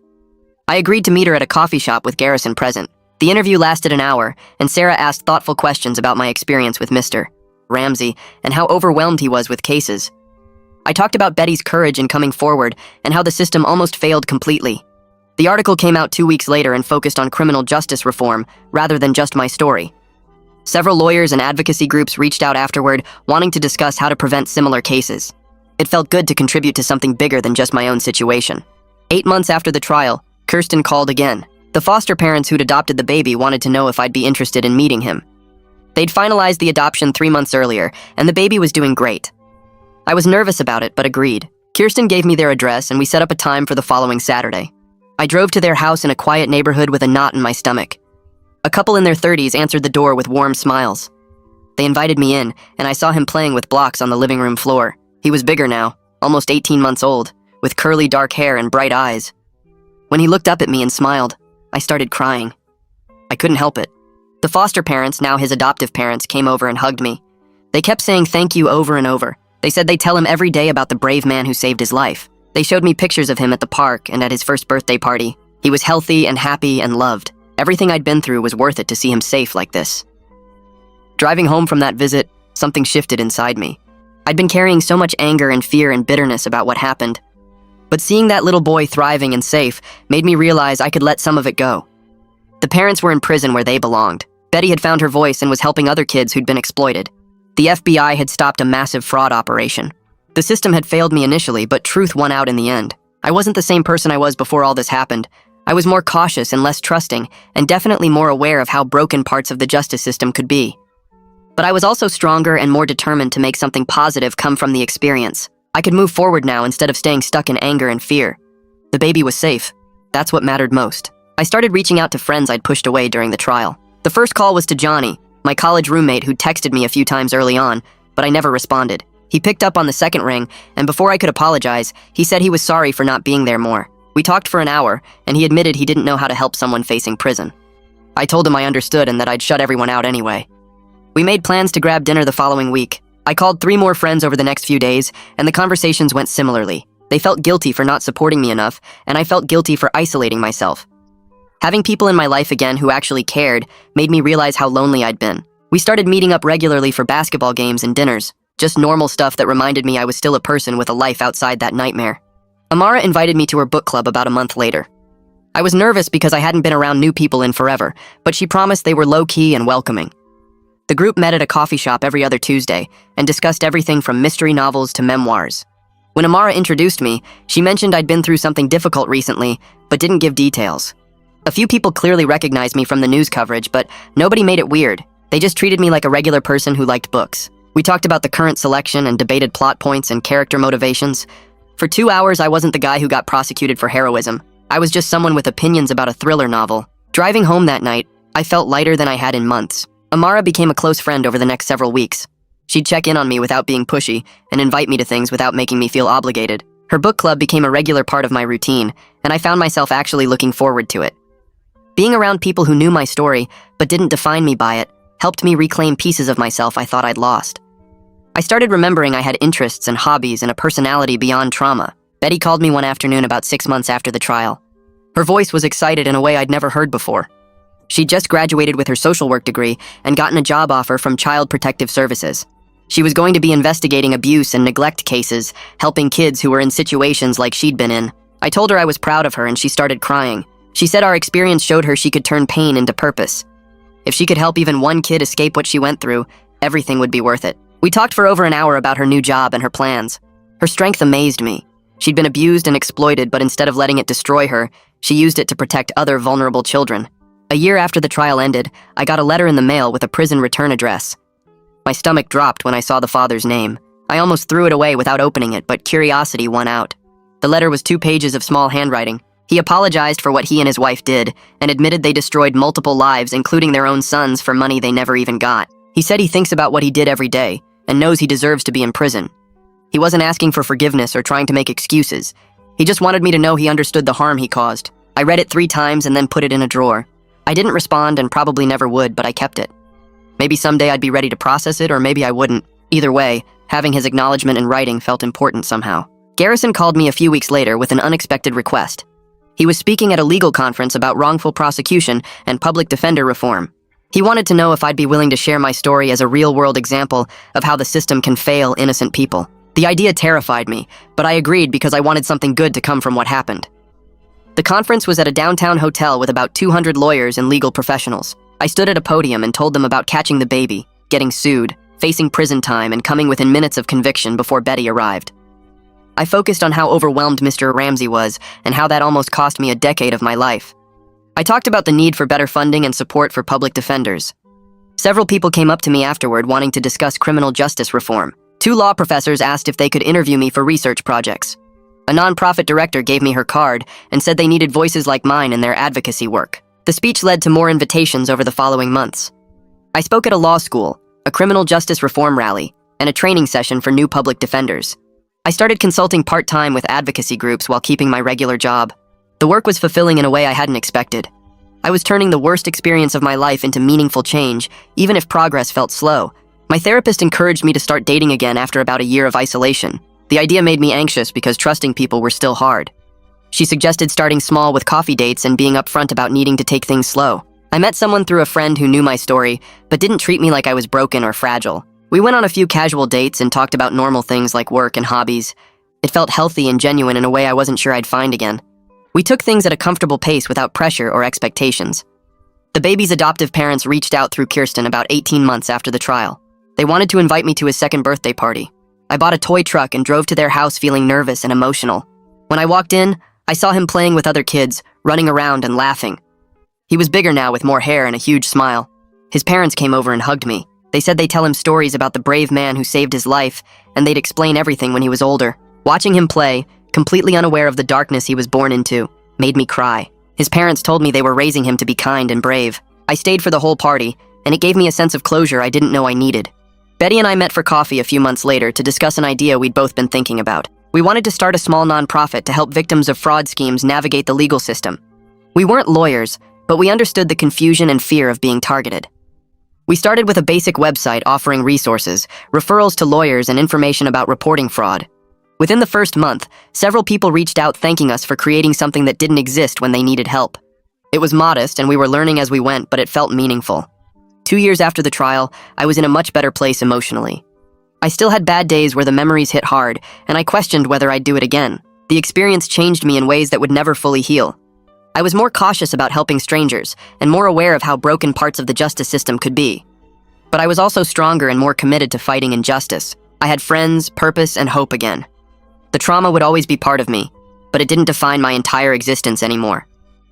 I agreed to meet her at a coffee shop with Garrison present. The interview lasted an hour, and Sarah asked thoughtful questions about my experience with Mr. Ramsey and how overwhelmed he was with cases. I talked about Betty's courage in coming forward and how the system almost failed completely. The article came out 2 weeks later and focused on criminal justice reform rather than just my story. Several lawyers and advocacy groups reached out afterward, wanting to discuss how to prevent similar cases. It felt good to contribute to something bigger than just my own situation. 8 months after the trial, Kirsten called again. The foster parents who'd adopted the baby wanted to know if I'd be interested in meeting him. They'd finalized the adoption 3 months earlier, and the baby was doing great. I was nervous about it, but agreed. Kirsten gave me their address, and we set up a time for the following Saturday. I drove to their house in a quiet neighborhood with a knot in my stomach. A couple in their 30s answered the door with warm smiles. They invited me in, and I saw him playing with blocks on the living room floor. He was bigger now, almost 18 months old, with curly dark hair and bright eyes. When he looked up at me and smiled, I started crying. I couldn't help it. The foster parents, now his adoptive parents, came over and hugged me. They kept saying thank you over and over. They said they'd tell him every day about the brave man who saved his life. They showed me pictures of him at the park and at his first birthday party. He was healthy and happy and loved. Everything I'd been through was worth it to see him safe like this. Driving home from that visit, something shifted inside me. I'd been carrying so much anger and fear and bitterness about what happened. But seeing that little boy thriving and safe made me realize I could let some of it go. The parents were in prison where they belonged. Betty had found her voice and was helping other kids who'd been exploited. The FBI had stopped a massive fraud operation. The system had failed me initially, but truth won out in the end. I wasn't the same person I was before all this happened. I was more cautious and less trusting, and definitely more aware of how broken parts of the justice system could be. But I was also stronger and more determined to make something positive come from the experience. I could move forward now instead of staying stuck in anger and fear. The baby was safe. That's what mattered most. I started reaching out to friends I'd pushed away during the trial. The first call was to Johnny, my college roommate who texted me a few times early on, but I never responded. He picked up on the second ring, and before I could apologize, he said he was sorry for not being there more. We talked for an hour, and he admitted he didn't know how to help someone facing prison. I told him I understood and that I'd shut everyone out anyway. We made plans to grab dinner the following week. I called 3 more friends over the next few days, and the conversations went similarly. They felt guilty for not supporting me enough, and I felt guilty for isolating myself. Having people in my life again who actually cared made me realize how lonely I'd been. We started meeting up regularly for basketball games and dinners, just normal stuff that reminded me I was still a person with a life outside that nightmare. Amara invited me to her book club about a month later. I was nervous because I hadn't been around new people in forever, but she promised they were low-key and welcoming. The group met at a coffee shop every other Tuesday and discussed everything from mystery novels to memoirs. When Amara introduced me, she mentioned I'd been through something difficult recently, but didn't give details. A few people clearly recognized me from the news coverage, but nobody made it weird. They just treated me like a regular person who liked books. We talked about the current selection and debated plot points and character motivations. For 2 hours, I wasn't the guy who got prosecuted for heroism. I was just someone with opinions about a thriller novel. Driving home that night, I felt lighter than I had in months. Amara became a close friend over the next several weeks. She'd check in on me without being pushy and invite me to things without making me feel obligated. Her book club became a regular part of my routine, and I found myself actually looking forward to it. Being around people who knew my story but didn't define me by it helped me reclaim pieces of myself I thought I'd lost. I started remembering I had interests and hobbies and a personality beyond trauma. Betty called me one afternoon about 6 months after the trial. Her voice was excited in a way I'd never heard before. She'd just graduated with her social work degree and gotten a job offer from Child Protective Services. She was going to be investigating abuse and neglect cases, helping kids who were in situations like she'd been in. I told her I was proud of her and she started crying. She said our experience showed her she could turn pain into purpose. If she could help even one kid escape what she went through, everything would be worth it. We talked for over an hour about her new job and her plans. Her strength amazed me. She'd been abused and exploited, but instead of letting it destroy her, she used it to protect other vulnerable children. A year after the trial ended, I got a letter in the mail with a prison return address. My stomach dropped when I saw the father's name. I almost threw it away without opening it, but curiosity won out. The letter was 2 pages of small handwriting. He apologized for what he and his wife did, and admitted they destroyed multiple lives, including their own sons, for money they never even got. He said he thinks about what he did every day, and knows he deserves to be in prison. He wasn't asking for forgiveness or trying to make excuses. He just wanted me to know he understood the harm he caused. I read it 3 times and then put it in a drawer. I didn't respond and probably never would, but I kept it. Maybe someday I'd be ready to process it, or maybe I wouldn't. Either way, having his acknowledgement in writing felt important somehow. Garrison called me a few weeks later with an unexpected request. He was speaking at a legal conference about wrongful prosecution and public defender reform. He wanted to know if I'd be willing to share my story as a real-world example of how the system can fail innocent people. The idea terrified me, but I agreed because I wanted something good to come from what happened. The conference was at a downtown hotel with about 200 lawyers and legal professionals. I stood at a podium and told them about catching the baby, getting sued, facing prison time, and coming within minutes of conviction before Betty arrived. I focused on how overwhelmed Mr. Ramsey was and how that almost cost me a decade of my life. I talked about the need for better funding and support for public defenders. Several people came up to me afterward wanting to discuss criminal justice reform. 2 law professors asked if they could interview me for research projects. A nonprofit director gave me her card and said they needed voices like mine in their advocacy work. The speech led to more invitations over the following months. I spoke at a law school, a criminal justice reform rally, and a training session for new public defenders. I started consulting part-time with advocacy groups while keeping my regular job. The work was fulfilling in a way I hadn't expected. I was turning the worst experience of my life into meaningful change, even if progress felt slow. My therapist encouraged me to start dating again after about a year of isolation. The idea made me anxious because trusting people were still hard. She suggested starting small with coffee dates and being upfront about needing to take things slow. I met someone through a friend who knew my story, but didn't treat me like I was broken or fragile. We went on a few casual dates and talked about normal things like work and hobbies. It felt healthy and genuine in a way I wasn't sure I'd find again. We took things at a comfortable pace without pressure or expectations. The baby's adoptive parents reached out through Kirsten about 18 months after the trial. They wanted to invite me to his 2nd birthday party. I bought a toy truck and drove to their house feeling nervous and emotional. When I walked in, I saw him playing with other kids, running around and laughing. He was bigger now with more hair and a huge smile. His parents came over and hugged me. They said they'd tell him stories about the brave man who saved his life, and they'd explain everything when he was older. Watching him play, completely unaware of the darkness he was born into, made me cry. His parents told me they were raising him to be kind and brave. I stayed for the whole party, and it gave me a sense of closure I didn't know I needed. Betty and I met for coffee a few months later to discuss an idea we'd both been thinking about. We wanted to start a small nonprofit to help victims of fraud schemes navigate the legal system. We weren't lawyers, but we understood the confusion and fear of being targeted. We started with a basic website offering resources, referrals to lawyers, and information about reporting fraud. Within the first month, several people reached out thanking us for creating something that didn't exist when they needed help. It was modest, and we were learning as we went, but it felt meaningful. 2 years after the trial, I was in a much better place emotionally. I still had bad days where the memories hit hard, and I questioned whether I'd do it again. The experience changed me in ways that would never fully heal. I was more cautious about helping strangers, and more aware of how broken parts of the justice system could be. But I was also stronger and more committed to fighting injustice. I had friends, purpose, and hope again. The trauma would always be part of me, but it didn't define my entire existence anymore.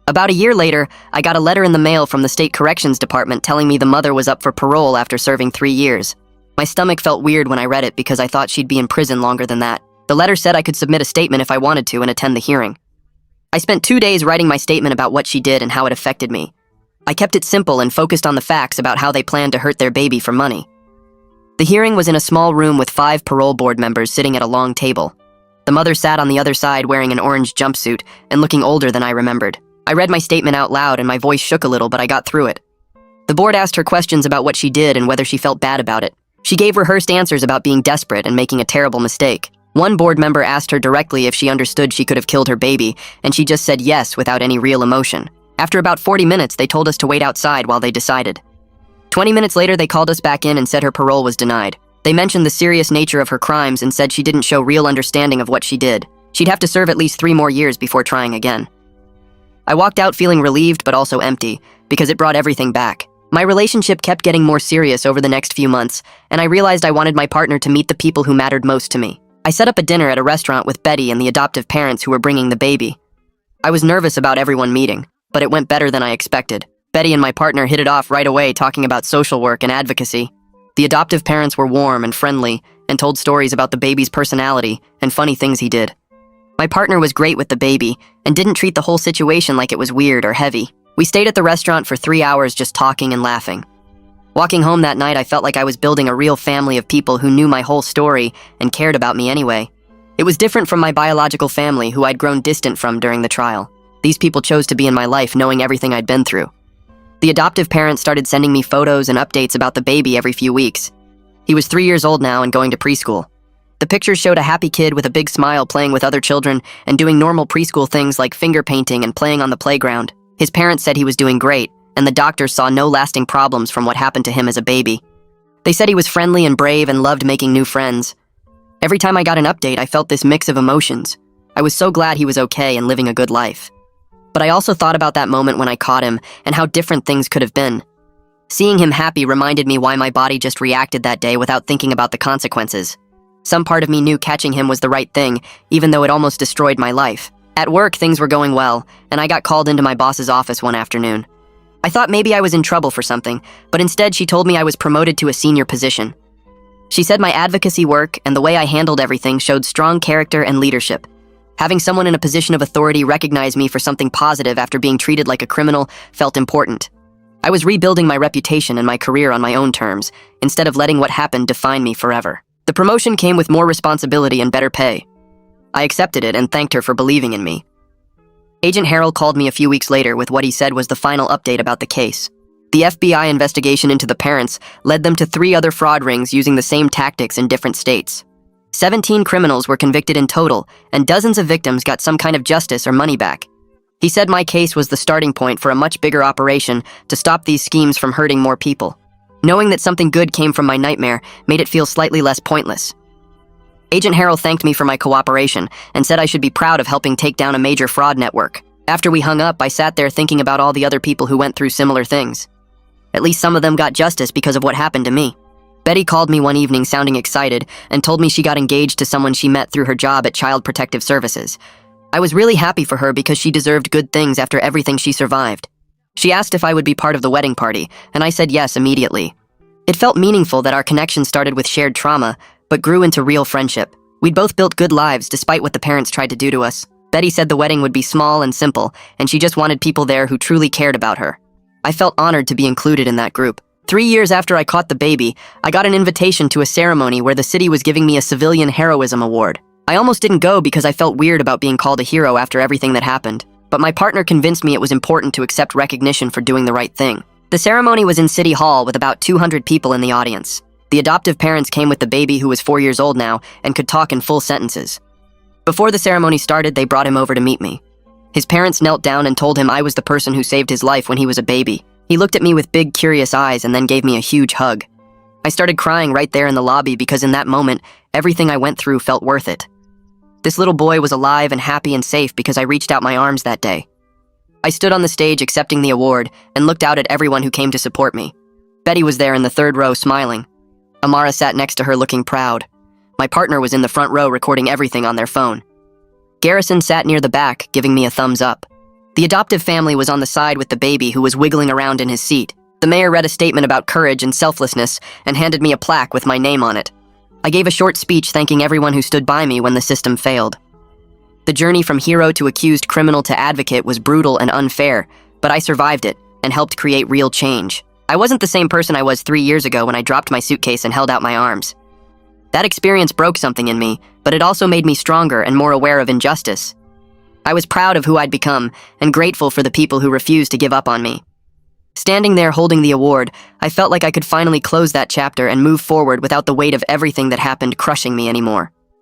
About a year later, I got a letter in the mail from the state corrections department telling me the mother was up for parole after serving 3 years. My stomach felt weird when I read it because I thought she'd be in prison longer than that. The letter said I could submit a statement if I wanted to and attend the hearing. I spent 2 days writing my statement about what she did and how it affected me. I kept it simple and focused on the facts about how they planned to hurt their baby for money. The hearing was in a small room with 5 parole board members sitting at a long table. The mother sat on the other side wearing an orange jumpsuit and looking older than I remembered. I read my statement out loud and my voice shook a little, but I got through it. The board asked her questions about what she did and whether she felt bad about it. She gave rehearsed answers about being desperate and making a terrible mistake. One board member asked her directly if she understood she could have killed her baby, and she just said yes without any real emotion. After about 40 minutes, they told us to wait outside while they decided. 20 minutes later, they called us back in and said her parole was denied. They mentioned the serious nature of her crimes and said she didn't show real understanding of what she did. She'd have to serve at least 3 more years before trying again. I walked out feeling relieved but also empty, because it brought everything back. My relationship kept getting more serious over the next few months, and I realized I wanted my partner to meet the people who mattered most to me. I set up a dinner at a restaurant with Betty and the adoptive parents who were bringing the baby. I was nervous about everyone meeting, but it went better than I expected. Betty and my partner hit it off right away, talking about social work and advocacy. The adoptive parents were warm and friendly and told stories about the baby's personality and funny things he did. My partner was great with the baby and didn't treat the whole situation like it was weird or heavy. We stayed at the restaurant for 3 hours just talking and laughing. Walking home that night, I felt like I was building a real family of people who knew my whole story and cared about me anyway. It was different from my biological family, who I'd grown distant from during the trial. These people chose to be in my life knowing everything I'd been through. The adoptive parents started sending me photos and updates about the baby every few weeks. He was 3 years old now and going to preschool. The pictures showed a happy kid with a big smile playing with other children and doing normal preschool things like finger painting and playing on the playground. His parents said he was doing great, and the doctors saw no lasting problems from what happened to him as a baby. They said he was friendly and brave and loved making new friends. Every time I got an update, I felt this mix of emotions. I was so glad he was okay and living a good life. But I also thought about that moment when I caught him and how different things could have been. Seeing him happy reminded me why my body just reacted that day without thinking about the consequences. Some part of me knew catching him was the right thing, even though it almost destroyed my life. At work, things were going well, and I got called into my boss's office one afternoon. I thought maybe I was in trouble for something, but instead she told me I was promoted to a senior position. She said my advocacy work and the way I handled everything showed strong character and leadership. Having someone in a position of authority recognize me for something positive after being treated like a criminal felt important. I was rebuilding my reputation and my career on my own terms, instead of letting what happened define me forever. The promotion came with more responsibility and better pay. I accepted it and thanked her for believing in me. Agent Harrell called me a few weeks later with what he said was the final update about the case. The FBI investigation into the parents led them to 3 other fraud rings using the same tactics in different states. 17 criminals were convicted in total, and dozens of victims got some kind of justice or money back. He said my case was the starting point for a much bigger operation to stop these schemes from hurting more people. Knowing that something good came from my nightmare made it feel slightly less pointless. Agent Harrell thanked me for my cooperation and said I should be proud of helping take down a major fraud network. After we hung up, I sat there thinking about all the other people who went through similar things. At least some of them got justice because of what happened to me. Betty called me one evening sounding excited and told me she got engaged to someone she met through her job at Child Protective Services. I was really happy for her because she deserved good things after everything she survived. She asked if I would be part of the wedding party, and I said yes immediately. It felt meaningful that our connection started with shared trauma, but grew into real friendship. We'd both built good lives despite what the parents tried to do to us. Betty said the wedding would be small and simple, and she just wanted people there who truly cared about her. I felt honored to be included in that group. 3 years after I caught the baby, I got an invitation to a ceremony where the city was giving me a civilian heroism award. I almost didn't go because I felt weird about being called a hero after everything that happened, but my partner convinced me it was important to accept recognition for doing the right thing. The ceremony was in City Hall with about 200 people in the audience. The adoptive parents came with the baby, who was 4 years old now and could talk in full sentences. Before the ceremony started, they brought him over to meet me. His parents knelt down and told him I was the person who saved his life when he was a baby. He looked at me with big, curious eyes and then gave me a huge hug. I started crying right there in the lobby because in that moment, everything I went through felt worth it. This little boy was alive and happy and safe because I reached out my arms that day. I stood on the stage accepting the award and looked out at everyone who came to support me. Betty was there in the 3rd row smiling. Amara sat next to her looking proud. My partner was in the front row recording everything on their phone. Garrison sat near the back, giving me a thumbs up. The adoptive family was on the side with the baby, who was wiggling around in his seat. The mayor read a statement about courage and selflessness and handed me a plaque with my name on it. I gave a short speech thanking everyone who stood by me when the system failed. The journey from hero to accused criminal to advocate was brutal and unfair, but I survived it and helped create real change. I wasn't the same person I was 3 years ago when I dropped my suitcase and held out my arms. That experience broke something in me, but it also made me stronger and more aware of injustice. I was proud of who I'd become and grateful for the people who refused to give up on me. Standing there holding the award, I felt like I could finally close that chapter and move forward without the weight of everything that happened crushing me anymore.